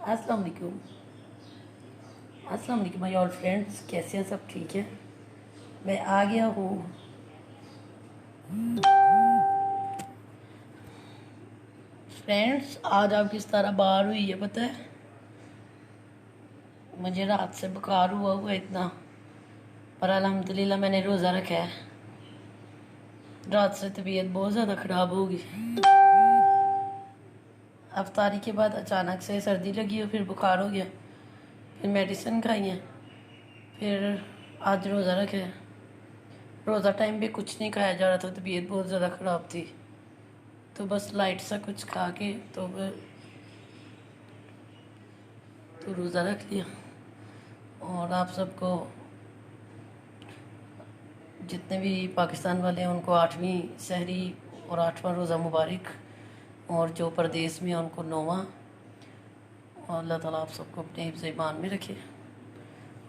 अस्सलाम वालेकुम। अस्सलाम वालेकुम माय ऑल फ्रेंड्स, कैसे हैं सब? ठीक है, मैं आ गया हूँ। फ्रेंड्स, आज आप किस तरह बाहर हुई है पता है? मुझे रात से बुखार हुआ हुआ है इतना, पर अल्हम्दुलिल्लाह मैंने रोज़ा रखा है। रात से तबीयत बहुत ज़्यादा ख़राब होगी। अफ्तारी के बाद अचानक से सर्दी लगी और फिर बुखार हो गया, फिर मेडिसिन खाई है, फिर आज रोज़ा रखा है। रोज़ा टाइम पे कुछ नहीं खाया जा रहा था, तबीयत बहुत ज़्यादा ख़राब थी, तो बस लाइट सा कुछ खा के तो रोज़ा रख लिया। और आप सबको, जितने भी पाकिस्तान वाले हैं उनको 8वीं सहरी और 8वां रोज़ा मुबारक, और जो परदेश में हैं उनको 9वां। और अल्लाह ताला आप सबको अपने हिफ्ज़ ईमान में रखे।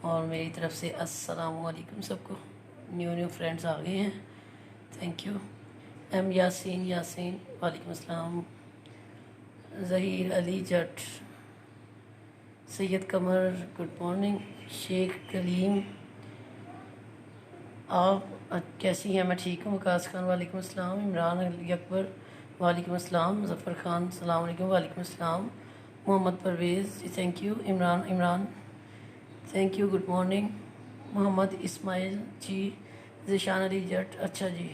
और मेरी तरफ से अस्सलामु अलैकुम सबको। न्यू फ्रेंड्स आ गए हैं, थैंक यू। एम यासीन वालेकुम अस्सलाम। ज़हीर अली जट, सैयद कमर गुड मॉर्निंग। शेख कलीम, आप कैसी हैं? मैं ठीक हूँ। वकास खान वालेकुम अस्सलाम। इमरान अली अकबर वालेकुम अस्सलाम। ज़फ़र खान सलाम अलैकुम वालेकुम अस्सलाम। Mohammad Parvez ji thank you. Imran thank you, good morning. Mohammad Ismail ji, Zeeshan Ali Jat, अच्छा जी।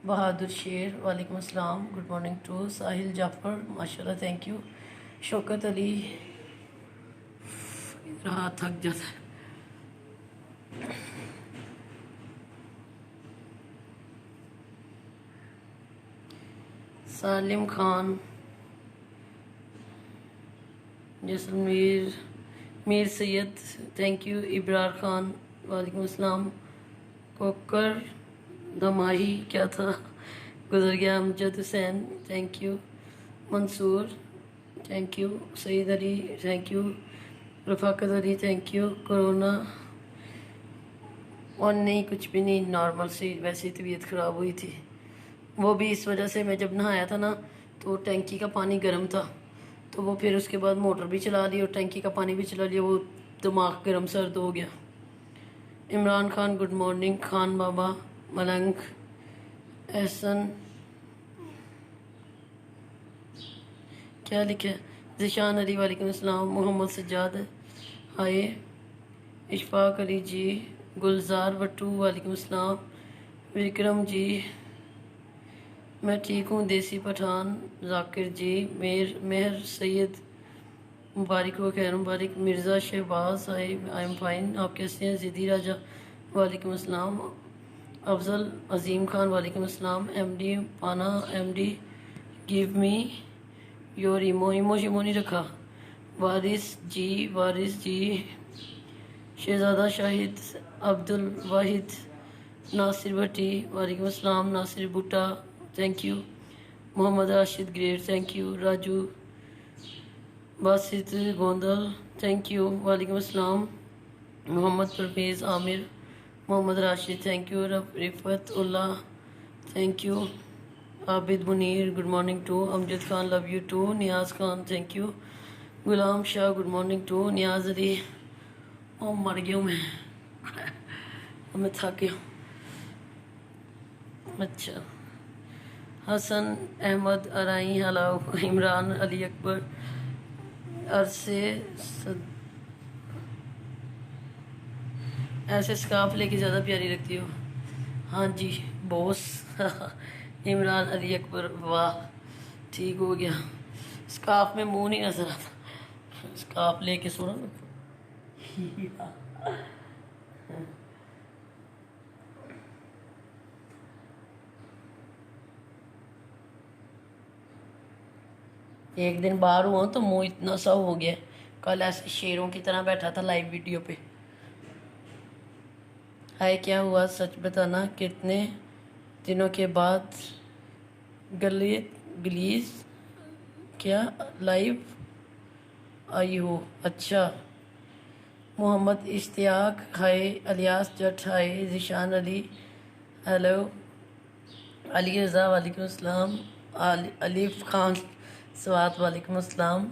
बहादुर शेर वालेकुम अस्सलाम, good morning too. Sahil Jafar माशाल्लाह थैंक यू। शौकत अली, रहा थक जाता है। Salim Khan, Jaisalmer, Mir Syed thank you. इब्रार खान वालेकुम अस्सलाम। कोकर दमाही क्या था, गुजर गया। Amjad Hussain thank you. Mansoor thank you. Saeed Ali thank you. Rafaqat Ali thank you. Corona और नहीं, कुछ भी नहीं, नॉर्मल सी वैसी तबीयत ख़राब हुई थी। वो भी इस वजह से, मैं जब नहाया था ना तो टैंकी का पानी गर्म था, तो वो फिर उसके बाद मोटर भी चला ली और टैंकी का पानी भी चला लिया, वो दिमाग गर्म सर्द हो गया। Imran Khan good morning. खान बाबा मलंग, एहसन क्या लिखे, ज़िशान अली वालेकुम अस्सलाम। मोहम्मद सज्जाद हाय। इशफाक अली जी, गुलजार भट्टू वालेकुम अस्सलाम। विक्रम जी मैं ठीक हूँ। देसी पठान जाकिर जी, मेहर सैयद मुबारक हो, खैर मुबारक। Mirza Shahbaz I am fine, आप कैसे हैं? ज़िदी राजा वालेकुम अस्सलाम। अफजल अजीम खान वालेकुम अस्सलाम। एमडी पाना, एमडी गिव मी योर इमो शिमो नहीं रखा। वारिस जी, शहजादा शाहिद, अब्दुल वाहिद, नासिर भट्टी वालेकुम अस्सलाम। Nasir Bhutta thank you. Mohammad Rashid great thank you. Raju Basit Gondal thank you वालेकुम अस्सलाम। Mohammad Parvez Aamir, Mohammad Rashid thank you. Riffat Ullah thank you. Abid Munir good morning too. Amjad Khan love you too. Niaz Khan thank you. Ghulam Shah good morning too. Niaz Ali, ओ मर गया हूँ मैं थक गया। अच्छा, हसन अहमद अराई हलाओ। इमरान अली अकबर अरसे ऐसे स्काफ लेके ज़्यादा प्यारी लगती हो। हाँ जी बॉस इमरान अली अकबर, वाह ठीक हो गया। स्काफ में मुंह नहीं नजर आता, स्काफ लेके सोना। एक दिन बाहर हुआ तो मुंह इतना सा हो गया, कल ऐसे शेरों की तरह बैठा था लाइव वीडियो पे। हाय क्या हुआ सच बताना, कितने दिनों के बाद गलीज क्या लाइव आई हो? अच्छा। मोहम्मद इश्तियाक हाय। अलियास जट हाय। ज़िशान अली हेलो। अली रज़ा वालेकुम अस्सलाम। अलीफ खान स्वात वालेकुम अस्सलाम।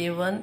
A1،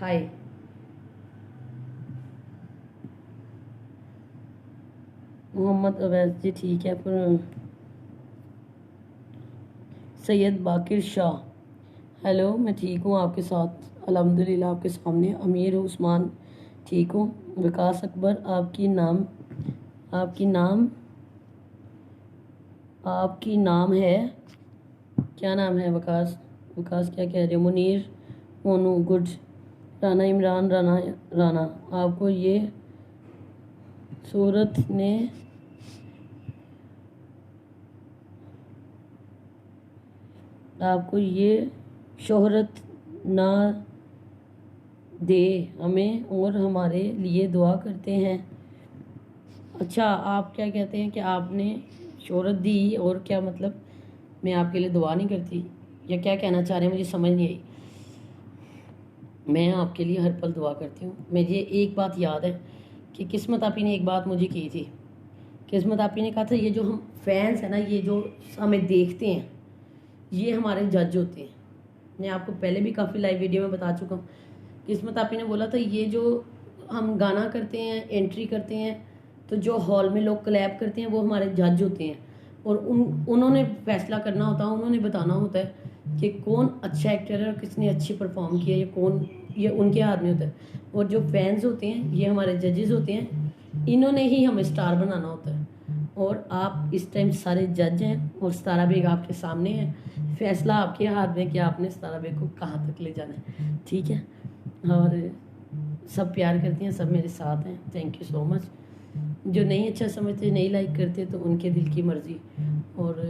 हाय। मोहम्मद अवैस जी ठीक है, पर सैयद बाकिर शाह, हेलो, मैं ठीक हूँ आपके साथ अल्हम्दुलिल्लाह, आपके सामने। अमीर उस्मान ठीक हूँ। विकास अकबर, आपकी नाम है, क्या नाम है विकास? विकास क्या कह रहे हो? मुनीर मोनू गुड। राना इमरान राना, आपको ये सूरत ने आपको ये शोहरत ना दे हमें और हमारे लिए दुआ करते हैं। अच्छा, आप क्या कहते हैं कि आपने शोहरत दी और क्या मतलब मैं आपके लिए दुआ नहीं करती, या क्या कहना चाह रहे हैं? मुझे समझ नहीं आई। मैं आपके लिए हर पल दुआ करती हूँ। मुझे एक बात याद है कि किस्मत आपी ने एक बात मुझे की थी। किस्मत आपी ने कहा था, ये जो हम फैंस हैं ना, ये जो हमें देखते हैं, ये हमारे जज होते हैं। मैं आपको पहले भी काफ़ी लाइव वीडियो में बता चुका हूँ। किस्मत आपी ने बोला था, ये जो हम गाना करते हैं, एंट्री करते हैं, तो जो हॉल में लोग क्लैप करते हैं वो हमारे जज होते हैं, और उन्होंने फैसला करना होता है, उन्होंने बताना होता है कि कौन अच्छा एक्टर है और किसने अच्छी परफॉर्म किया, ये उनके हाथ में होता है। और जो फैंस होते हैं ये हमारे जजेस होते हैं, इन्होंने ही हमें स्टार बनाना होता है। और आप इस टाइम सारे जज हैं और सितारा बेग आपके सामने है। फैसला आपके हाथ में कि आपने सितारा बेग को कहाँ तक ले जाना है, ठीक है? और सब प्यार करती हैं, सब मेरे साथ हैं, थैंक यू सो मच। जो नहीं अच्छा समझते, नहीं लाइक करते, तो उनके दिल की मर्ज़ी, और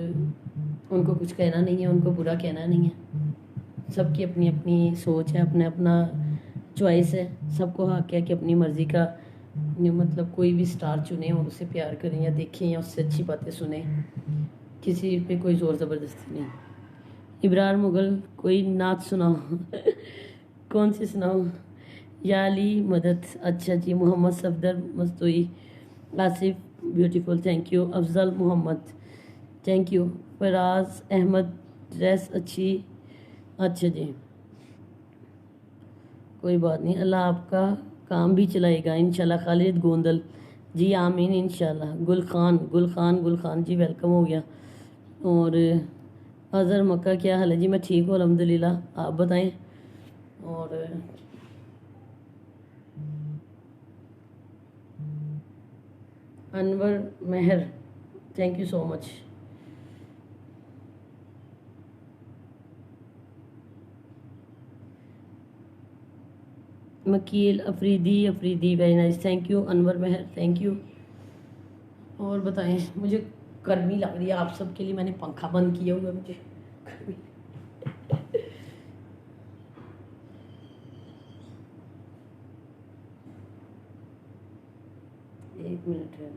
उनको कुछ कहना नहीं है, उनको बुरा कहना नहीं है। सबकी अपनी अपनी सोच है, अपना अपना चॉइस है, सबको हक है कि अपनी मर्ज़ी का मतलब कोई भी स्टार चुने और उसे प्यार करें या देखें या उससे अच्छी बातें सुने। किसी पे कोई ज़ोर ज़बरदस्ती नहीं। इब्रार मुगल, कोई नाच सुनाओ। कौन सी सुनाओ? या अली मदद, अच्छा जी। Mohammad Safdar Mastoi, Asif beautiful, thank you. Afzal Mohammad, thank you. Faraz Ahmed, dress अच्छी, अच्छा जी, कोई बात नहीं, अल्लाह आपका काम भी चलाएगा इंशाल्लाह। खालिद गोंदल जी, आमीन इंशाल्लाह। गुल खान जी, वेलकम हो गया। और अज़हर मक्का, क्या हाल है जी? मैं ठीक हूँ अल्हम्दुलिल्लाह, आप बताएं। और Anwar Mehar, thank you so much. Makeel Afridi, very nice, thank you Anwar Mehar, thank you. और बताएं, मुझे गर्मी लग रही है आप सबके लिए, मैंने पंखा बंद किया हुआ है, मुझे गर्मी। एक मिनट है।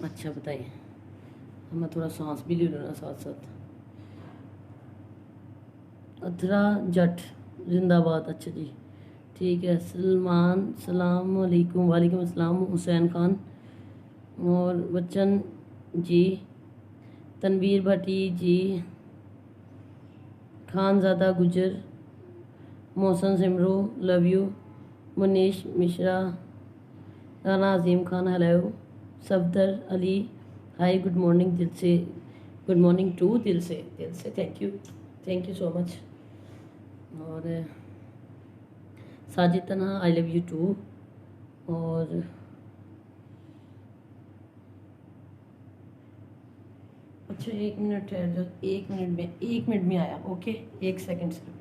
अच्छा बताइए, मैं थोड़ा सांस भी ले लूँ ना साथ साथ। अथरा जट जिंदाबाद, अच्छा जी, ठीक है। सलमान, सलाम वालेकुम। वालेकुम अस्सलाम। हुसैन खान और बच्चन जी, तनवीर भट्टी ji, Khanzada Gujar, Mohsin Simru, love you. Munish Mishra, Rana Azeem Khan, hello. Safdar Ali, hi, good morning दिल से, गुड मॉर्निंग टू दिल से, थैंक यू सो मच। और साजिद तन्हा, आई लव यू टू। और अच्छा, एक मिनट ठहर जाओ, एक मिनट में आया, ओके, एक सेकंड से।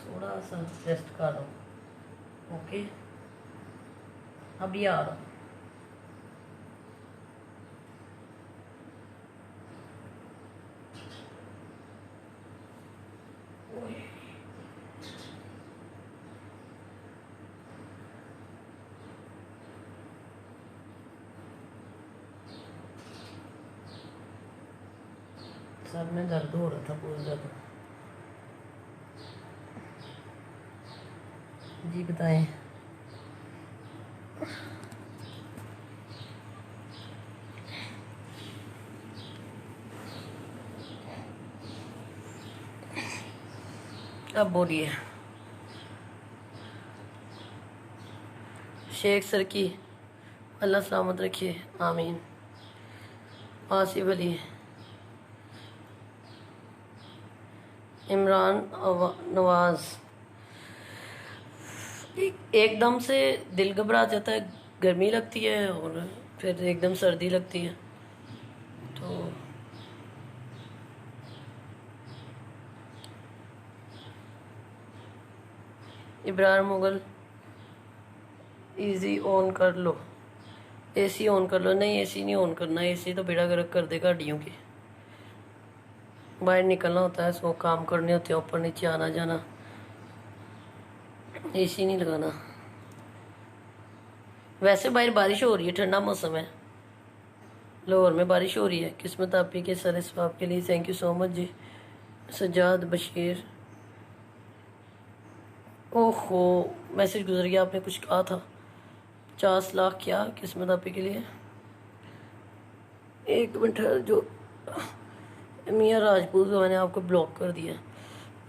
थोड़ा सा रेस्ट कर लो। ओके, अभी आ रहा हूँ। सर में दर्द हो रहा था बहुत ज़्यादा। जी बताएं। अब बोलिए। शेख सर की अल्लाह सलामत रखिए, आमीन। आसिफ अली, इमरान नवाज। एकदम से दिल घबरा जाता है, गर्मी लगती है और फिर एकदम सर्दी लगती है। तो इब्राहिम मुगल, इजी ऑन कर लो, एसी ऑन कर लो। नहीं, एसी नहीं ऑन करना, एसी तो बेड़ा गर्क कर देगा हड्डियों की। बाहर निकलना होता है, सो काम करने होते हैं, ऊपर नीचे आना जाना, एसी नहीं लगाना। वैसे बाहर बारिश हो रही है, ठंडा मौसम है, लाहौर में बारिश हो रही है। किस्मत आपी के सर स्वाब के लिए थैंक यू सो मच जी। सजाद बशीर, ओहो मैसेज गुजर गया, आपने कुछ कहा था। 50 लाख क्या? किस्मत आपी के लिए। एक मिनट, जो मियाँ राजपूत को मैंने आपको ब्लॉक कर दिया।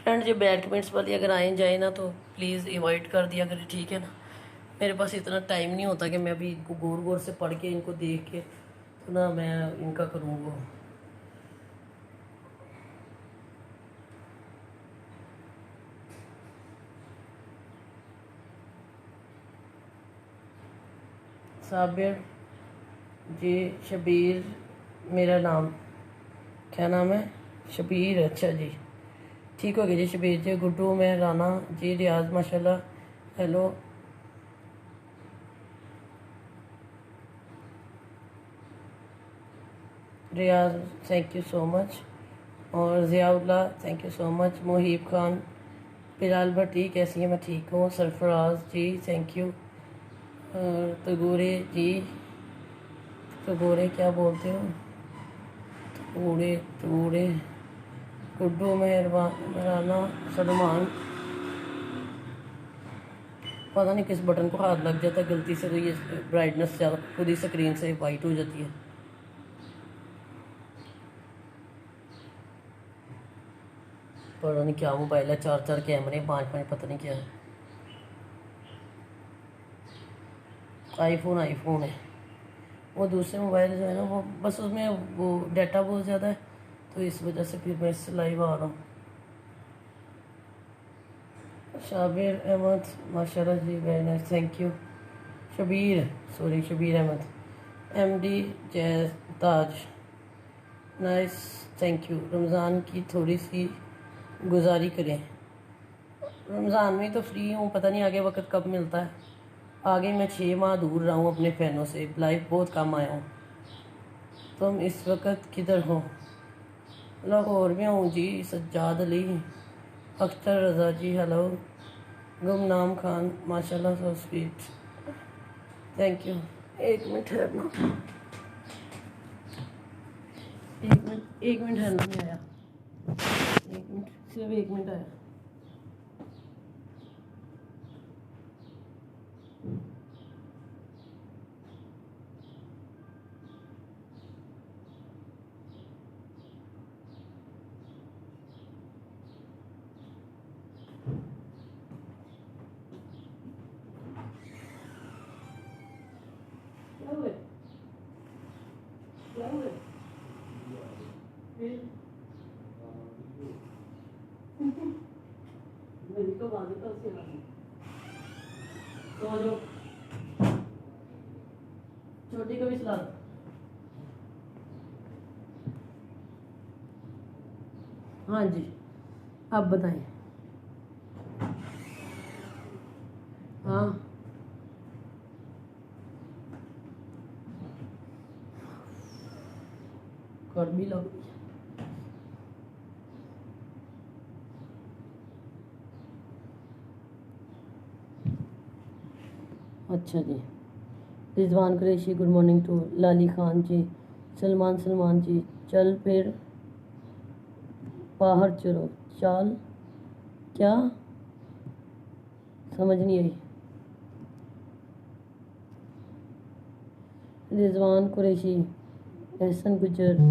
फ्रेंड जो बैड कमेंट्स वाली अगर आए जाए ना तो प्लीज़ इनवाइट कर दिया करें, ठीक है ना। मेरे पास इतना टाइम नहीं होता कि मैं अभी इनको गौर गौर से पढ़ के इनको देख के तो ना मैं इनका करूँ वो। साबिर जी, शबीर मेरा नाम, क्या नाम है? शबीर, अच्छा जी, ठीक हो गया जी। शबीर जी, गुड्डू मैं राना जी, रियाज माशाल्लाह, hello. Riyaz thank you so much, और Ziaullah thank you so much. Muhib Khan, Bilal Bhatti कैसी है? मैं ठीक हूँ। Sarfaraz ji thank you. तगोरे जी, तगोरे क्या बोलते हो? तगोरे तगोरे। गुड्डू मेहराना सलमान, पता नहीं किस बटन को हाथ लग जाता है गलती से, तो ये ब्राइटनेस ज़्यादा खुद ही स्क्रीन से वाइट हो जाती है। पता नहीं क्या मोबाइल है, 4 4 कैमरे, 5 5 पता नहीं क्या है। आईफोन है। वो दूसरे मोबाइल जो है ना वो बस उसमें वो डाटा बहुत ज़्यादा है, तो इस वजह से फिर मैं इससे लाइव आ रहा हूँ। शाबिर अहमद माशाल्लाह जी, very nice thank you. Shabbir Ahmed, MD Jazz Taj, nice thank you. Ramzan की थोड़ी सी गुजारी करें। रमज़ान में तो फ्री हूँ, पता नहीं आगे वक्त कब मिलता है। आगे मैं 6 माह दूर रहा हूँ अपने फैनों से, लाइफ बहुत कम आया हूँ। तुम इस वक्त किधर हो? लाहौर में हूँ जी। सज्जाद अली, अख्तर रज़ा जी हेलो। गुमनाम खान माशाल्लाह सो स्वीट, थैंक यू। एक मिनट ठहरना, एक मिनट ठहरना, नहीं आया। एक मिनट, सिर्फ 1 मिनट आया। क्या हुआ? क्या हुआ? मेरी तो बात है, उसके बाद तो जो छोटी को भी सुला दो। हाँ जी, अब बताएं। गर्मी लग रही है। अच्छा जी, Rizwan Qureshi good morning too Lali Khan ji, Salman ji, चल फिर बाहर चलो, चाल क्या समझ नहीं आई। रिजवान कुरैशी, एहसन गुजर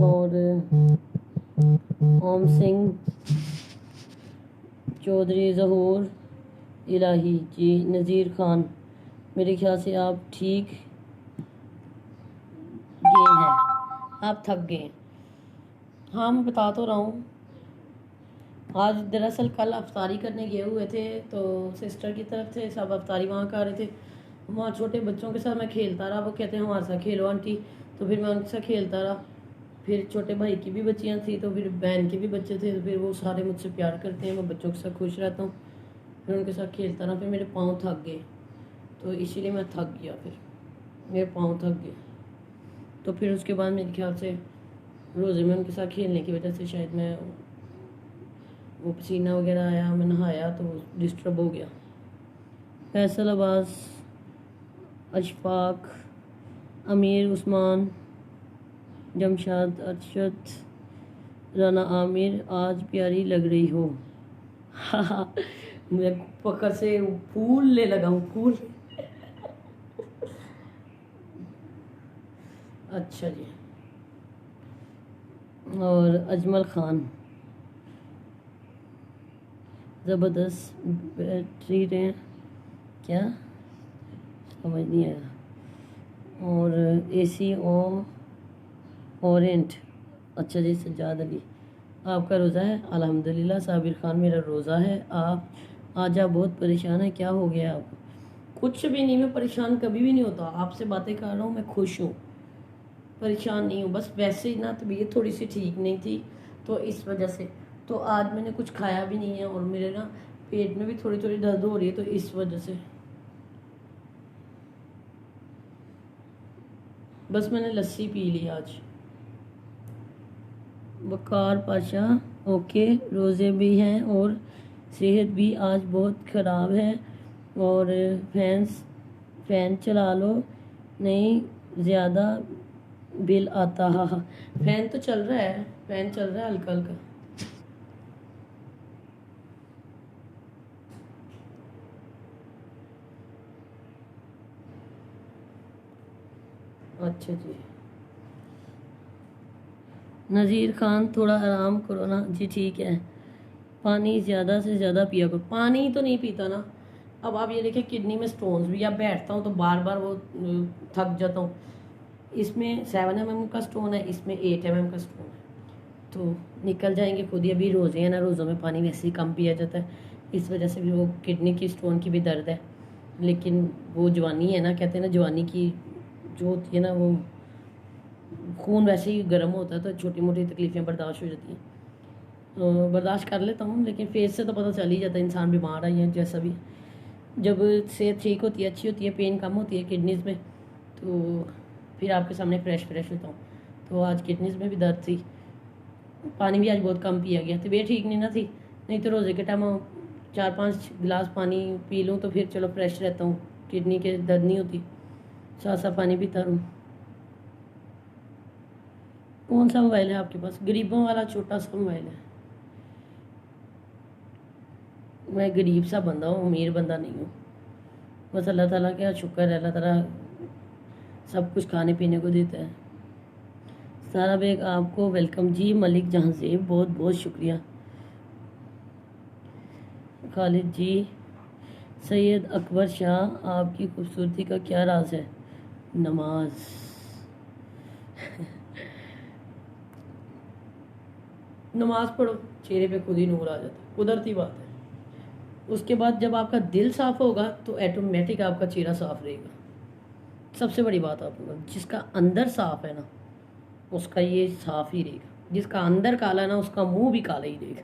और ओम सिंह चौधरी, ज़हूर इलाही जी, नज़ीर खान, मेरे ख्याल से आप ठीक गए हैं, आप थक गए। हाँ मैं बता तो रहा हूँ, आज दरअसल कल अफ्तारी करने गए हुए थे तो सिस्टर की तरफ से सब अफ्तारी वहाँ कर रहे थे। वहाँ छोटे बच्चों के साथ मैं खेलता रहा, वो कहते हैं हमारे साथ खेलो आंटी, तो फिर मैं उनके साथ खेलता रहा। फिर छोटे भाई की भी बच्चियाँ थी, तो फिर बहन के भी बच्चे थे, तो फिर वो सारे मुझसे प्यार करते हैं, मैं बच्चों के साथ खुश रहता हूँ, फिर उनके साथ खेलता रहा। फिर मेरे पाँव थक गए, तो इसीलिए मैं थक गया, फिर मेरे पाँव थक गए। तो फिर उसके बाद मेरे ख्याल से रोज़े में उनके साथ खेलने की वजह से शायद मैं वो पसीना वगैरह आया, मैं नहाया तो डिस्टर्ब हो गया। फैसल अब्बास, अशफाक, अमीर उस्मान, जमशाद अरशद, राना आमिर, आज प्यारी लग रही हो। मैं पकड़ से फूल ले लगा हूँ, फूल। अच्छा जी, और अजमल खान, ज़बरदस्त बैटरी रहे क्या समझ नहीं आया। और एसी ओरेंट, अच्छा जी, सज्जाद अली, आपका रोज़ा है? अल्हम्दुलिल्लाह। साबिर खान, मेरा रोज़ा है। आप आज आप बहुत परेशान हैं, क्या हो गया आपको? कुछ भी नहीं, मैं परेशान कभी भी नहीं होता, आपसे बातें कर रहा हूँ, मैं खुश हूँ, परेशान नहीं हूँ। बस वैसे ही ना तबीयत थोड़ी सी ठीक नहीं थी, तो इस वजह से तो आज मैंने कुछ खाया भी नहीं है, और मेरे ना पेट में भी थोड़ी थोड़ी दर्द हो रही है, तो इस वजह से बस मैंने लस्सी पी ली आज। वकार पाशा, ओके, रोज़े भी हैं और सेहत भी आज बहुत ख़राब है, और फ़ैन चला लो, नहीं ज़्यादा बिल आता। हाँ हाँ, फ़ैन तो चल रहा है, फ़ैन चल रहा है हल्का हल्का। अच्छा जी, नज़ीर खान, थोड़ा आराम करो ना जी, ठीक है। पानी ज़्यादा से ज़्यादा पिया करो, पानी तो नहीं पीता ना। अब आप ये देखिए, किडनी में स्टोन्स भी, अब बैठता हूँ तो बार बार वो थक जाता हूँ। इसमें 7 mm का स्टोन है, इसमें 8 mm का स्टोन है, तो निकल जाएंगे खुद ही। अभी रोज़े हैं ना, रोज़ों में पानी वैसे ही कम पिया जाता है, इस वजह से भी वो किडनी की स्टोन की भी दर्द है। लेकिन वो जवानी है ना, कहते हैं ना जवानी की जो होती है ना, वो खून वैसे ही गर्म होता है, तो छोटी मोटी तकलीफ़ें बर्दाश्त हो जाती हैं, तो बर्दाश्त कर लेता हूँ। लेकिन फेस से तो पता चल ही जाता है इंसान बीमार है या जैसा भी। जब सेहत ठीक होती है, अच्छी होती है, पेन कम होती है किडनीज़ में, तो फिर आपके सामने फ्रेश होता हूँ। तो आज किडनीज़ में भी दर्द थी, पानी भी आज बहुत कम पिया गया, तबीयत ठीक नहीं ना थी, नहीं तो रोज़े के टाइम 4-5 गिलास पानी पी लूँ तो फिर चलो फ्रेश रहता हूँ, किडनी के दर्द नहीं होती, साथ साथ पानी पीता रहूँ। कौन सा मोबाइल है आपके पास? गरीबों वाला छोटा सा मोबाइल है। मैं गरीब सा बंदा हूँ, अमीर बंदा नहीं हूँ। बस अल्लाह ताला का शुक्र है, अल्लाह ताला सब कुछ खाने पीने को देता है। सारा बेग, आपको वेलकम जी। मलिक जहांजेब, बहुत बहुत शुक्रिया। खालिद जी, सैयद अकबर शाह, आपकी खूबसूरती का क्या राज है? नमाज। नमाज पढ़ो, चेहरे पे खुद ही नूर आ जाता है, कुदरती बात है। उसके बाद जब आपका दिल साफ होगा तो ऑटोमेटिक आपका चेहरा साफ रहेगा। सबसे बड़ी बात आप लोग, जिसका अंदर साफ है ना, उसका ये साफ ही रहेगा। जिसका अंदर काला ना, उसका मुंह भी काला ही रहेगा।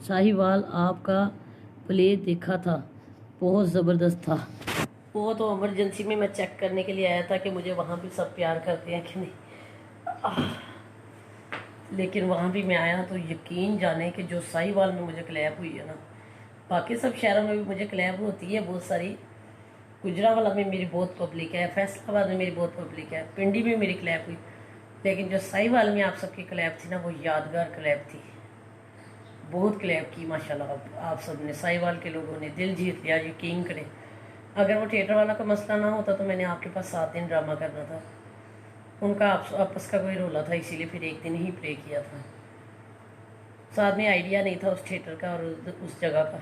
साहिवाल आपका प्ले देखा था, बहुत ज़बरदस्त था। वो तो इमरजेंसी में मैं चेक करने के लिए आया था कि मुझे वहाँ भी सब प्यार करते हैं कि नहीं। लेकिन वहाँ भी मैं आया तो यकीन जाने कि जो साहिवाल में मुझे क्लैप हुई है ना, बाकी सब शहरों में भी मुझे क्लैप होती है बहुत सारी। गुजरांवाला में मेरी बहुत पब्लिक है, फैसलाबाद में मेरी बहुत पब्लिक है, पिंडी में मेरी क्लैप हुई। लेकिन जो साहिवाल में आप सबकी क्लैप थी ना, वो यादगार क्लैप थी। बहुत क्लैप की माशाल्लाह आप सब ने, साहिवाल के लोगों ने दिल जीत लिया, यकीन करें। अगर वो थिएटर वाला का मसला ना होता तो मैंने आपके पास 7 दिन ड्रामा करना था। उनका आपस का कोई रोला था, इसीलिए फिर एक दिन ही प्ले किया था। साथ में आइडिया नहीं था उस थिएटर का और उस जगह का।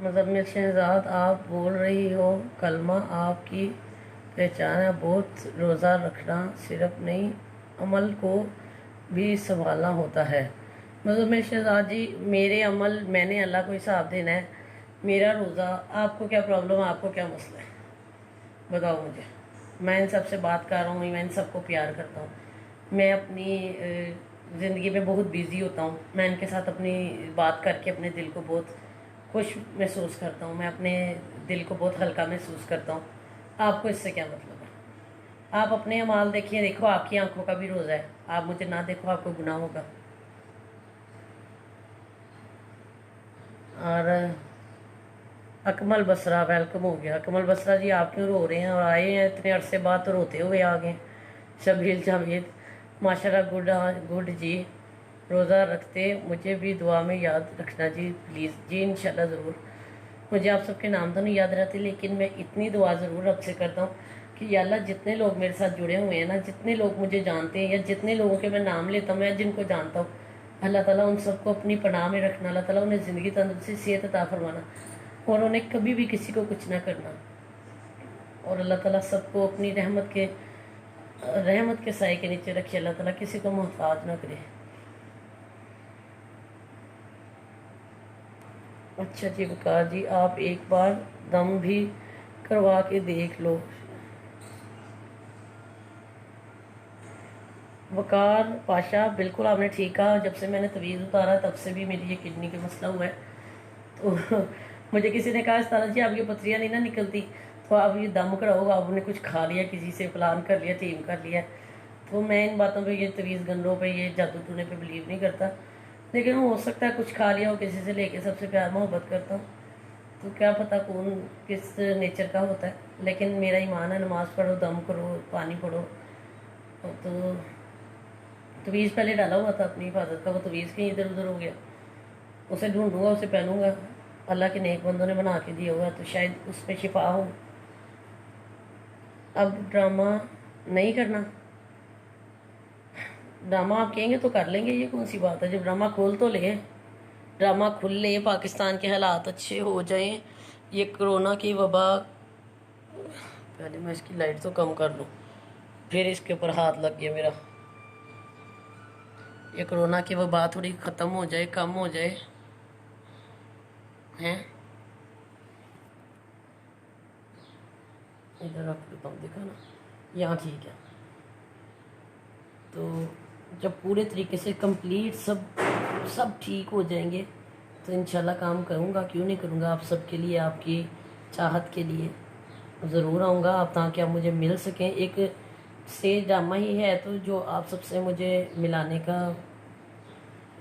मुज़म्मिल शहजाद, आप बोल रही हो कलमा आपकी पहचान है, बहुत रोज़ा रखना सिर्फ नहीं अमल को भी संभालना होता है। मुज़म्मिल शहजाद जी, मेरे अमल मैंने अल्लाह को हिसाब देना है। मेरा रोज़ा, आपको क्या प्रॉब्लम है, आपको क्या मसला है, बताओ मुझे। मैं इन सबसे बात कर रहा हूँ, मैं इन सबको प्यार करता हूँ। मैं अपनी ज़िंदगी में बहुत बिज़ी होता हूँ। मैं इनके साथ अपनी बात करके अपने दिल को बहुत खुश महसूस करता हूँ। मैं अपने दिल को बहुत हल्का महसूस करता हूँ। आपको इससे क्या मतलब है? आप अपने अमाल देखिए, देखो आपकी आंखों का भी रोज़ा है। आप मुझे ना देखो, आपको गुनाह होगा। और अकमल बसरा, वेलकम हो गया। अकमल बसरा जी, आप क्यों रो रहे हैं और आए हैं इतने अरसे बाद, तो रोते हुए आ गए। शबील जावेद, माशाल्लाह, गुड गुड जी। रोज़ा रखते मुझे भी दुआ में याद रखना जी, प्लीज़ जी, इंशाल्लाह ज़रूर। मुझे आप सबके नाम तो नहीं याद रहते, लेकिन मैं इतनी दुआ ज़रूर रब से करता हूँ कि या अल्लाह, जितने लोग मेरे साथ जुड़े हुए हैं ना, जितने लोग मुझे जानते हैं या जितने लोगों के मैं नाम लेता हूँ, मैं जिनको जानता हूँ, अल्लाह ताला उन सबको अपनी पनाह में रखना। अल्लाह ताला उन्हें ज़िंदगी, तंदुरुस्ती, सेहत अता फरमाना और उन्हें कभी भी किसी को कुछ ना करना। और अल्लाह ताला सबको अपनी रहमत के साए के नीचे रखे। अल्लाह ताला किसी को मोहताज ना करे। अच्छा जी वकार जी, आप एक बार दम भी करवा के देख लो। वकार पाशा, बिल्कुल आपने ठीक कहा। जब से मैंने तवीज़ उतारा तब से भी मेरी ये किडनी का मसला हुआ है। तो मुझे किसी ने कहा, इस्तारा जी आपकी पथरियाँ नहीं ना निकलती, तो आप ये दम कराओ, आपने कुछ खा लिया, किसी से प्लान कर लिया, टीम कर लिया। तो मैं इन बातों पे, ये तवीज़ गंडों पे, ये जादू टूने पे बिलीव नहीं करता। लेकिन हो सकता है कुछ खा लिया हो, किसी से लेके सबसे प्यार मोहब्बत करता हूँ, तो क्या पता कौन किस नेचर का होता है। लेकिन मेरा ईमान है, नमाज़ पढ़ो, दम करो, पानी पढ़ो। तो तवीज़ पहले डाला हुआ था अपनी हिफाजत का, वो तवीज़ कहीं इधर उधर हो गया, उसे ढूंढूंगा, उसे पहनूंगा। अल्लाह के नेक बंदों ने बना के दिया हुआ, तो शायद उसमें शिफा हो। अब ड्रामा नहीं करना, ड्रामा आप कहेंगे तो कर लेंगे, ये कौन सी बात है। जब ड्रामा खोल तो ले, ड्रामा खुल ले, पाकिस्तान के हालात अच्छे हो जाएं, ये कोरोना की वबा, पहले मैं इसकी लाइट तो कम कर लूँ, फिर इसके ऊपर हाथ लग गया मेरा। ये कोरोना की वबा थोड़ी ख़त्म हो जाए, कम हो जाए, हैं। इधर रख देता हूँ, देखा ना, यहाँ ठीक है। तो जब पूरे तरीके से कंप्लीट सब ठीक हो जाएंगे तो इंशाल्लाह काम करूँगा, क्यों नहीं करूँगा। आप सब के लिए, आपकी चाहत के लिए ज़रूर आऊँगा, आप ताकि आप मुझे मिल सकें। एक स्टेज ड्रामा ही है तो जो आप सबसे मुझे मिलाने का,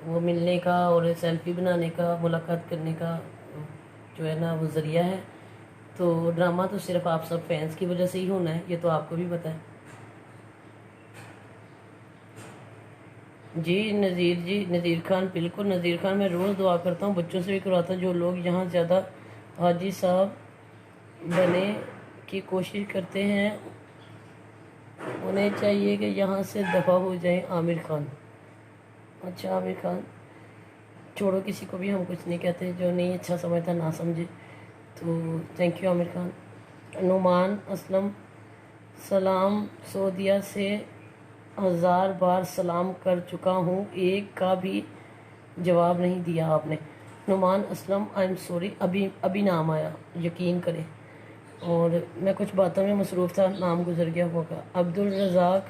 वो मिलने का और सेल्फी बनाने का, मुलाकात करने का जो है ना, वो ज़रिया है। तो ड्रामा तो सिर्फ आप सब फैंस की वजह से ही होना है, ये तो आपको भी पता है जी। नज़ीर जी, नज़ीर खान, बिल्कुल नज़ीर खान, मैं रोज़ दुआ करता हूँ, बच्चों से भी करवाता हूँ। जो लोग यहाँ ज़्यादा हाजी साहब बने की कोशिश करते हैं, उन्हें चाहिए कि यहाँ से दफ़ा हो जाए। आमिर खान, अच्छा आमिर खान, छोड़ो, किसी को भी हम कुछ नहीं कहते, जो नहीं अच्छा समझता ना समझे। तो थैंक यू आमिर खान। नुमान असलम, सलाम, सऊदीया से 1000 बार सलाम कर चुका हूँ, एक का भी जवाब नहीं दिया आपने। Numan Aslam, I am sorry, अभी नाम आया, यकीन करें। और मैं कुछ बातों में मसरूफ़ था, नाम गुजर गया होगा। अब्दुल रज़ाक,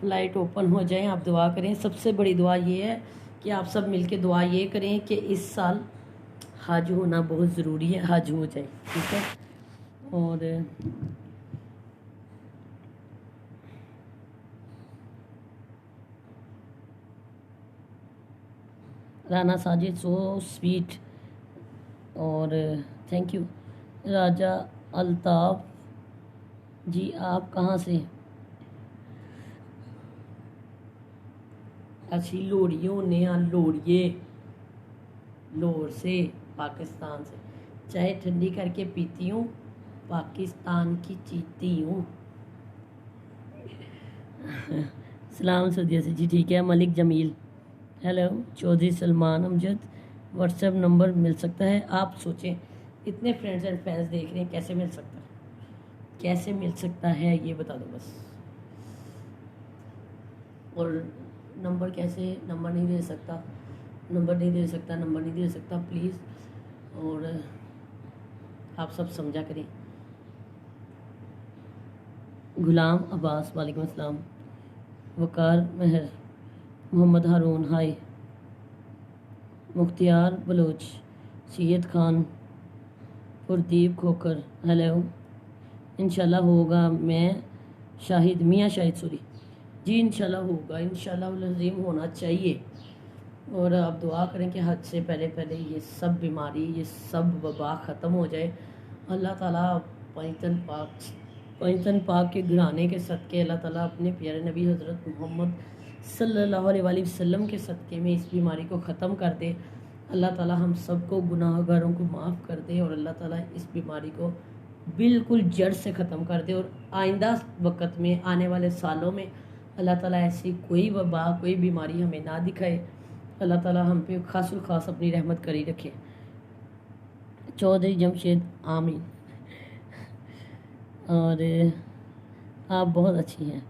फ्लाइट ओपन हो जाए, आप दुआ करें। सबसे बड़ी दुआ ये है कि आप सब मिलके दुआ ये करें कि इस साल हज होना बहुत ज़रूरी है, हज हो जाए, ठीक है। और राना साजिद सो स्वीट, और थैंक यू। राजा अल्ताफ जी, आप कहाँ से? अच्छी लोहड़ियों ने लोहड़िए लाहौर से, पाकिस्तान से। चाय ठंडी करके पीती हूँ, पाकिस्तान की चीती हूँ। सलाम सऊदीया से जी, ठीक है। Malik Jamil, hello. Chaudhry Salman Amjad, WhatsApp number मिल सकता है? आप सोचें, इतने फ्रेंड्स एंड फैंस देख रहे हैं, कैसे मिल सकता है, कैसे मिल सकता है, ये बता दो बस। और नंबर कैसे, नंबर नहीं दे सकता, नंबर नहीं दे सकता, नंबर नहीं दे सकता, प्लीज़। और आप सब समझा करें। गुलाम अब्बास, वालेकुम अस्सलाम। वकार महर, मोहम्मद हारून, हाय। मुख्तियार बलोच, सैयद खान, प्रदीप खोकर, हेलो। इंशाल्लाह होगा। मैं शाहिद, मियाँ शाहिद, सॉरी जी, इंशाल्लाह होगा, इंशाल्लाह अज़ीम होना चाहिए। और आप दुआ करें कि हज से पहले पहले ये सब बीमारी, ये सब वबा ख़त्म हो जाए। अल्लाह ताला पंजतन पाक के घराने के सदक़े अल्लाह ताला अपने प्यारे नबी हज़रत मोहम्मद सल्लल्लाहु अलैहि वसल्लम के सदक़े में इस बीमारी को ख़त्म कर दे। अल्लाह ताला हम सबको गुनाहगारों को माफ़ कर दे, और अल्लाह ताला इस बीमारी को बिल्कुल जड़ से ख़त्म कर दे। और आइंदा वक़्त में, आने वाले सालों में अल्लाह ताला ऐसी कोई वबा, कोई बीमारी हमें ना दिखाए। अल्लाह ताला हम पे खासुल खास अपनी रहमत करी रखे। चौधरी जमशेद, आमीन। और आप बहुत अच्छी हैं।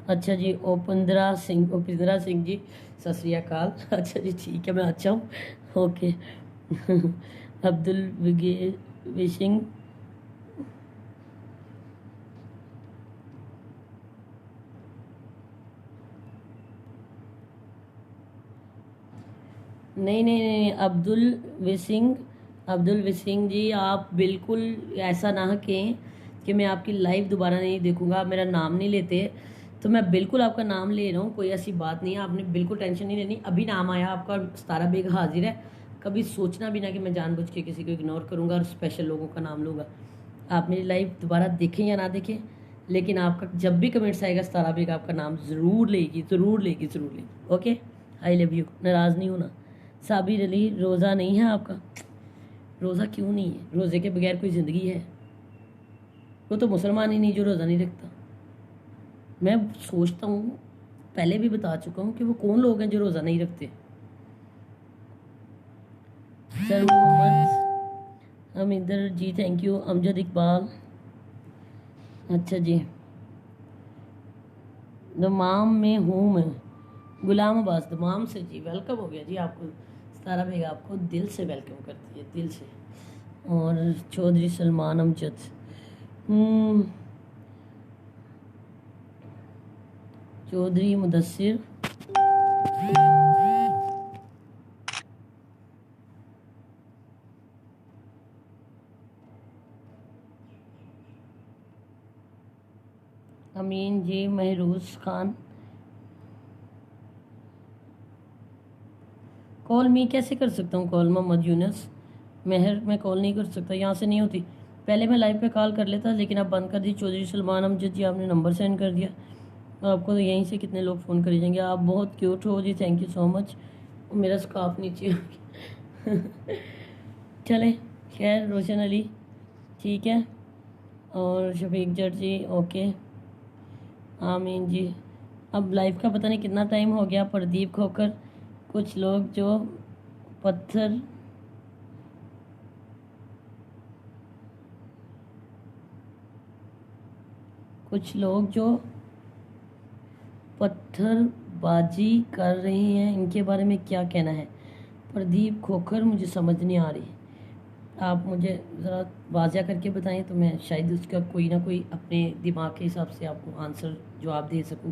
अच्छा जी, उपिंद्रा सिंह जी, सत श्री अकाल। अच्छा जी, ठीक है, मैं अच्छा हूँ, ओके। अब्दुल विशिंग, नहीं, अब्दुल विसिंग जी, आप बिल्कुल ऐसा ना कहें कि मैं आपकी लाइव दोबारा नहीं देखूंगा। आप मेरा नाम नहीं लेते, तो मैं बिल्कुल आपका नाम ले रहा हूँ, कोई ऐसी बात नहीं है। आपने बिल्कुल टेंशन नहीं लेनी। अभी नाम आया आपका, सतारा बेग हाजिर है। कभी सोचना भी ना कि मैं जानबूझ के किसी को इग्नोर करूँगा और स्पेशल लोगों का नाम लूँगा। आप मेरी लाइव दोबारा देखें या ना देखें, लेकिन आपका जब भी कमेंट्स आएगा, सतारा बेग आपका नाम ज़रूर लेगी, ज़रूर लेगी, ज़रूर लेगी, ओके। आई लव यू, नाराज़ नहीं होना। साबिर अली, रोज़ा नहीं है आपका? रोज़ा क्यों नहीं है? रोज़े के बगैर कोई ज़िंदगी है? वो तो मुसलमान ही नहीं जो रोज़ा नहीं रखता। मैं सोचता हूँ, पहले भी बता चुका हूँ कि वो कौन लोग हैं जो रोज़ा नहीं रखते। Sir Mohammad Aminder ji, thank you. Amjad Iqbal, अच्छा जी। दमाम में हूँ मैं। गुलाम अब्बास, दमाम से जी, वेलकम हो गया जी आपको। सतारा बेग आपको दिल से वेलकम करती है, दिल से। और चौधरी सलमान अमजद, चौधरी मुदस्सिर, अमीन जी, महरूज खान। कॉल मी कैसे कर सकता हूँ? कॉल मोहम्मद यूनस महर, मैं कॉल नहीं कर सकता, यहाँ से नहीं होती। पहले मैं लाइव पे कॉल कर लेता, लेकिन आप बंद कर दी। चौधरी सलमान अमजद जी, आपने नंबर सेंड कर दिया, आपको तो यहीं से कितने लोग फ़ोन कर जाएंगे। आप बहुत क्यूट हो जी, थैंक यू सो मच। मेरा स्कार्फ नीचे आ गया। चले, खैर, रोशन अली, ठीक है। और शफीक जट जी, ओके, आमीन जी। अब लाइव का पता नहीं कितना टाइम हो गया। प्रदीप खोकर, कुछ लोग जो पत्थर पत्थरबाजी कर रहे हैं, इनके बारे में क्या कहना है? प्रदीप खोकर, मुझे समझ नहीं आ रही, आप मुझे ज़रा वाज़िया करके बताएं, तो मैं शायद उसका कोई ना कोई अपने दिमाग के हिसाब से आपको आंसर जवाब दे सकूं।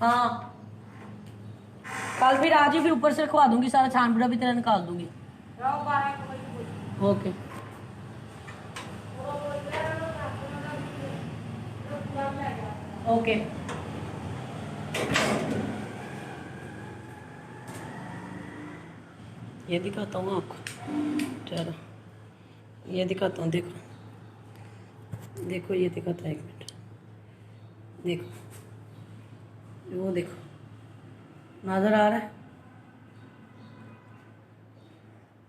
हाँ कल फिर आज ही फिर ऊपर से रखवा दूंगी, सारा छान बूढ़ा भी तेरा निकाल दूंगी। ओके ओके ये दिखाता हूँ आपको, चलो ये दिखाता हूँ, देखो देखो ये दिखाता है, एक मिनट देखो, वो देखो नज़र आ रहा है,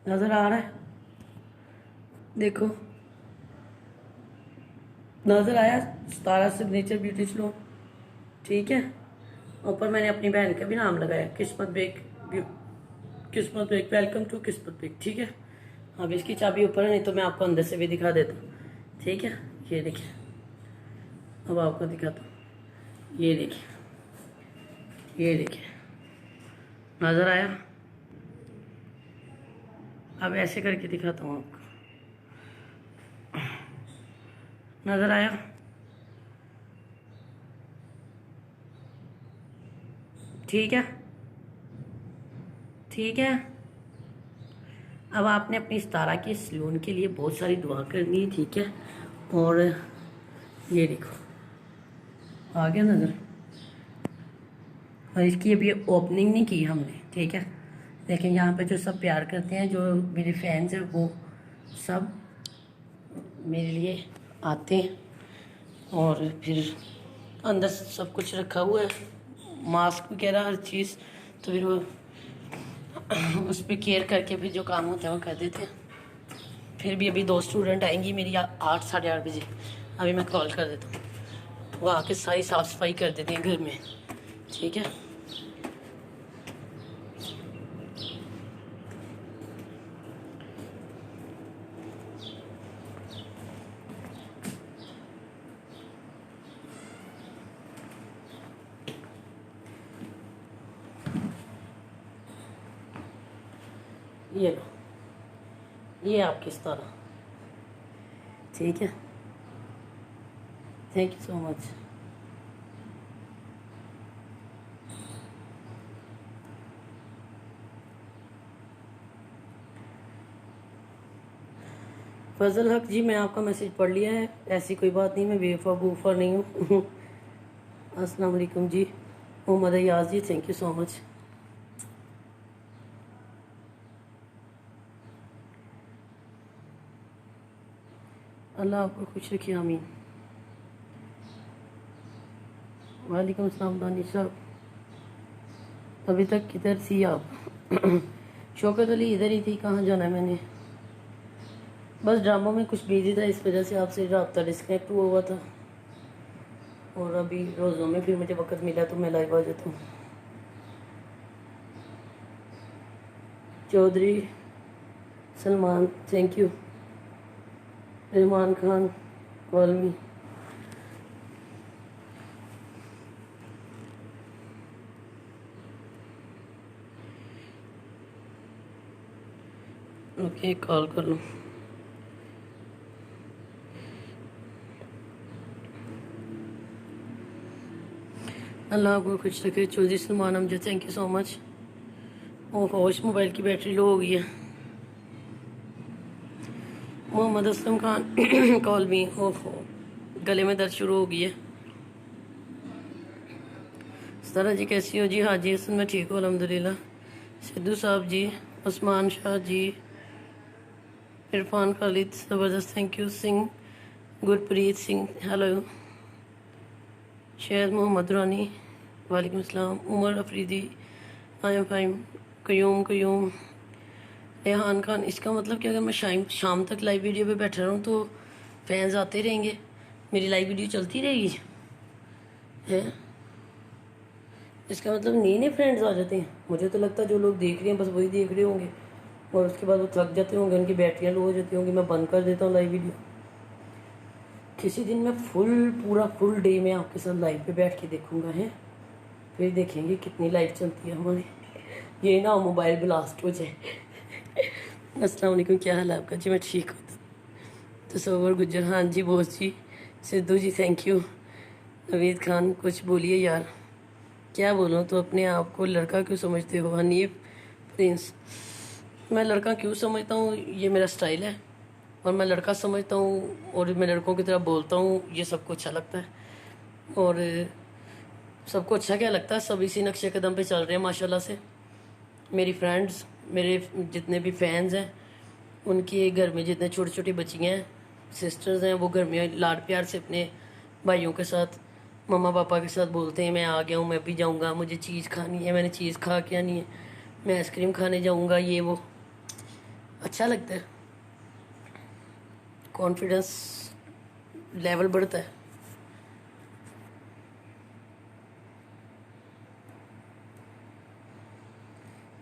नज़र आ रहा है, देखो नज़र आया, सतारा सिग्नेचर ब्यूटी सलून, ठीक है। ऊपर मैंने अपनी बहन का भी नाम लगाया, किस्मत बेक, किस्मत बेक, वेलकम टू किस्मत बेक, ठीक है। अब इसकी चाबी ऊपर है, नहीं तो मैं आपको अंदर से भी दिखा देता हूँ, ठीक है। ये देखिए, अब आपको दिखाता हूँ, ये देखिए, ये देखिए नज़र आया। अब ऐसे करके दिखाता हूँ आपको, नज़र आया, ठीक है, ठीक है। अब आपने अपनी सितारा के सलून के लिए बहुत सारी दुआ करनी है, ठीक है। और ये देखो आ गया नज़र, और इसकी अभी ओपनिंग नहीं की हमने, ठीक है। लेकिन यहाँ पे जो सब प्यार करते हैं, जो मेरे फैंस हैं, वो सब मेरे लिए आते हैं, और फिर अंदर सब कुछ रखा हुआ है, मास्क वगैरह हर चीज़, तो फिर वो उस पर केयर करके फिर जो काम होता है वो कर देते हैं। फिर भी अभी 2 स्टूडेंट आएंगी मेरी 8 साढ़े 8 बजे, अभी मैं कॉल कर देता हूँ, वो आके सारी साफ़ सफाई कर देते हैं घर में, ठीक है। ये लो, ये आपकी सितारा, ठीक है। Thank you so much. Fazal Haq ji, मैं आपका मैसेज पढ़ लिया है, ऐसी कोई बात नहीं, मैं बेवफा नहीं हूँ। अस्सलाम वालेकुम जी। मोहम्मद अयाज जी, थैंक यू सो मच। अल्लाह आपको खुश रखिए, आमीन। वालेकुम अस्सलाम दानिश साहब, अभी तक किधर थी आप? शौकत अली इधर ही थी, कहाँ जाना है मैंने, बस ड्रामों में कुछ बिजी था, इस वजह से आपसे रब्ता डिस्कनेक्ट हुआ था, और अभी रोज़ों में फिर मुझे वक्त मिला तो मैं लाइव आ जाता हूँ। Chaudhry Salman, thank you. Rehman Khan, call me, okay call कर लो। अल्लाह आपको खुश रखे। Chaudhry Salman Amjad, thank you so much. ओहो, इस मोबाइल की बैटरी लो हो गई है। मोहम्मद असलम खान, कॉल मी, ओहो गले में दर्द शुरू हो गई है। सतारा जी कैसी हो जी? हाजी हसन, मैं ठीक हूँ अल्हम्दुलिल्लाह। सिद्धू साहब जी, उस्मान शाह जी, इरफान खालिद, ज़बरदस्त, thank you. Singh, Gurpreet Singh, hello. Shahid Mohammad Rani, वालेकुम अस्सलाम। Umar Afridi, I am fine. Qayyum, Rehan Khan, इसका मतलब कि अगर मैं शाम तक लाइव वीडियो पे बैठा रहूँ तो फैंस आते रहेंगे, मेरी लाइव वीडियो चलती रहेगी है? इसका मतलब नहीं फ्रेंड्स आ जाते हैं। मुझे तो लगता है जो लोग देख रहे हैं बस वही देख रहे होंगे, और उसके बाद वो थक जाते होंगे, उनकी बैटरियाँ लो हो जाती होंगी, मैं बंद कर देता हूँ लाइव वीडियो। किसी दिन मैं पूरा फुल डे में आपके साथ लाइव पे बैठ के देखूँगा, है? फिर देखेंगे कितनी लाइव चलती है हमारी, ये ना मोबाइल ब्लास्ट हो जाए। अस्सलाम वालेकुम, क्या हाल है आपका? जी मैं ठीक हूँ। तसव्वुर गुज्जर, हाँ जी बोस जी, सिद्धू जी थैंक यू। नवीद खान कुछ बोलिए यार। क्या बोलूँ, तो अपने आप को लड़का क्यों समझते हो? हनीफ प्रिंस, मैं लड़का क्यों समझता हूँ, ये मेरा स्टाइल है। और मैं लड़का समझता हूँ और मैं लड़कों की तरह बोलता हूँ, ये सबको अच्छा लगता है। और सबको अच्छा क्या लगता है, सब इसी नक्शे कदम पे चल रहे हैं माशाल्लाह से। मेरी फ्रेंड्स, मेरे जितने भी फैंस हैं, उनके घर में जितने छोटी छोटी बच्चियाँ हैं, सिस्टर्स हैं, वो घर में लाड प्यार से अपने भाइयों के साथ, मम्मा पापा के साथ बोलते हैं मैं आ गया हूँ, मैं भी जाऊँगा, मुझे चीज़ खानी है, मैंने चीज़ खा के आनी है, मैं आइसक्रीम खाने जाऊँगा, ये वो। अच्छा लगता है, कॉन्फिडेंस लेवल बढ़ता है।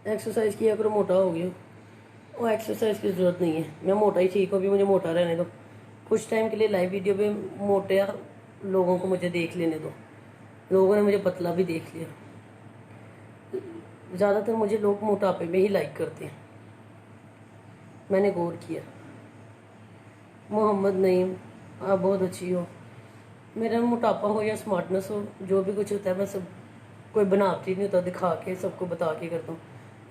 एक्सरसाइज किया करो, मोटा हो गया। वो एक्सरसाइज की ज़रूरत नहीं है, मैं मोटा ही ठीक हूँ, अभी मुझे मोटा रहने दो। कुछ टाइम के लिए लाइव वीडियो पे मोटे लोगों को मुझे देख लेने दो। लोगों ने मुझे पतला भी देख लिया। ज़्यादातर मुझे लोग मोटापे में ही लाइक करते हैं, मैंने गौर किया। मोहम्मद नईम, आप बहुत अच्छी हो। मेरा मोटापा हो या स्मार्टनेस हो, जो भी कुछ होता है मैं सब कोई बनावटी नहीं होता, दिखा के सबको बता के करता हूँ।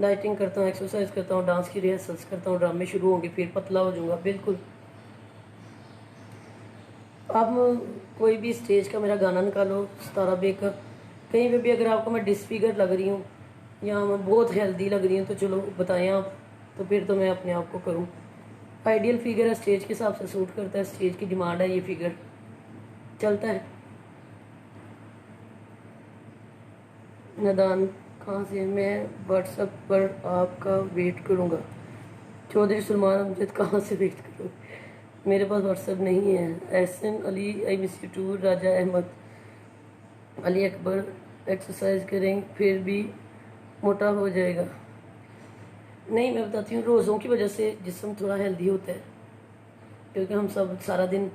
डाइटिंग करता हूँ, एक्सरसाइज करता हूँ, डांस की रिहर्सल्स करता हूँ, ड्रामे शुरू होंगे, फिर पतला हो जाऊँगा बिल्कुल। आप कोई भी स्टेज का मेरा गाना निकालो, सितारा बेकर, कहीं पे भी अगर आपको मैं डिसफिगर लग रही हूँ या मैं बहुत हेल्दी लग रही हूँ तो चलो बताएं आप, तो फिर तो मैं अपने आप को करूँ। आइडियल फिगर है, स्टेज के हिसाब से सूट करता है, स्टेज की डिमांड है, ये फिगर चलता है। नदान कहाँ से? मैं व्हाट्सएप पर आपका वेट करूँगा। चौधरी सलमान अमजद कहाँ से वेट करूँ? मेरे पास व्हाट्सएप नहीं है। Ehsan Ali, I miss you too. Raja Ahmad, Ali Akbar, exercise करेंगे फिर भी मोटा हो जाएगा। नहीं, मैं बताती हूँ, रोज़ों की वजह से जिस्म थोड़ा हेल्दी होता है, क्योंकि हम सब सारा दिन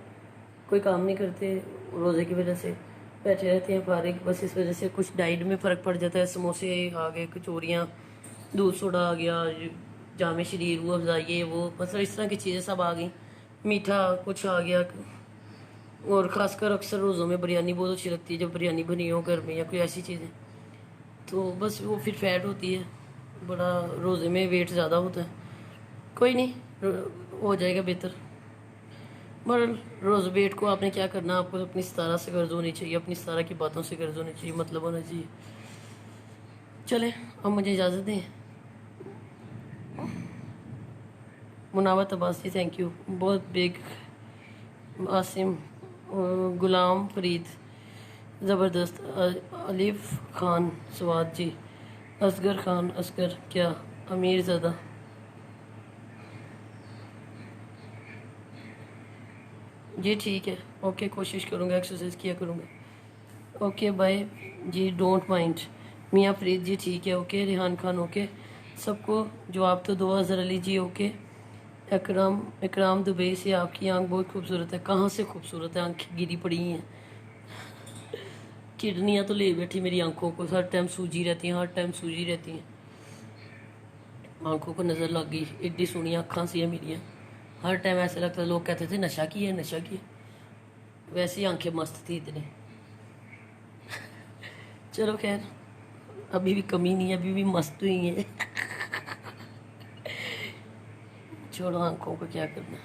कोई काम नहीं करते, रोज़े की वजह से बैठे रहते हैं फारिग, बस इस वजह से कुछ डाइट में फ़र्क पड़ जाता है। समोसे आ गए, कचौरियाँ, दूध सोडा आ गया, जामे शरीर, वो अफ़ज़ा, ये वो, मतलब इस तरह की चीज़ें सब आ गई, मीठा कुछ आ गया। और ख़ासकर अक्सर रोज़ों में बिरयानी बहुत अच्छी लगती है, जब बिरयानी बनी हो घर में या कोई ऐसी चीज़ें, तो बस वो फिर फैट होती है, बड़ा रोज़े में वेट ज़्यादा होता है। कोई नहीं, हो जाएगा बेहतर। मगर रोज़ वेट को आपने क्या करना, आपको अपनी सितारा से गर्ज होनी चाहिए, अपनी सितारा की बातों से गर्ज होनी चाहिए, मतलब होना चाहिए। चले, अब मुझे इजाज़त दें। मुनावत अब्बासी थैंक यू, बहुत बिग। आसिम, गुलाम फरीद ज़बरदस्त। अलिफ खान सवाद जी, असगर खान, असगर क्या, अमीर ज़्यादा। जी ठीक है, ओके, कोशिश करूँगा, एक्सरसाइज किया करूँगा। ओके बाय जी, डोंट माइंड। मियाँ फरीद जी ठीक है, ओके। रिहान खान ओके। सबको जवाब तो दो। अजहर अली जी ओके। इकराम दुबई से, आपकी आंख बहुत खूबसूरत है। कहाँ से खूबसूरत है, आंखें गिरी पड़ी हैं, किडनियाँ तो ले बैठी मेरी आंखों को, हर टाइम सूजी रहती हैं, हर टाइम सूजी रहती हैं, आंखों को नज़र लग गई, एड्डी सोहनी अखां सी है मेरियां, हर टाइम ऐसा लगता है, लोग कहते थे नशा की है, नशा की है, वैसी आंखें मस्त थी इतने। चलो खैर, अभी भी कमी नहीं है, अभी भी मस्त हुई है। छोड़ो, आंखों को क्या करना।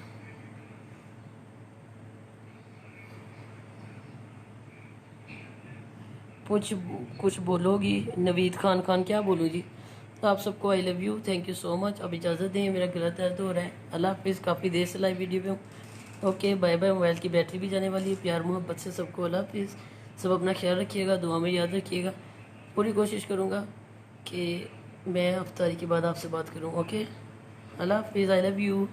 कुछ कुछ बोलोगी? नवीद खान क्या बोलूँ जी? तो आप सबको I love you, thank you so much. अब इजाज़त दें, मेरा गला दर्द हो रहा है। अल्लाह हाफिज़, काफ़ी देर से लाइव वीडियो पे हूँ। Okay bye bye. मोबाइल की बैटरी भी जाने वाली है। प्यार मोहब्बत से सबको अल्लाह हाफिज़। सब अपना ख्याल रखिएगा, दुआ में याद रखिएगा। पूरी कोशिश करूँगा कि मैं अफ्तारी के बाद आपसे बात करूँ। ओके, अल्लाह हाफिज़, आई लव यू।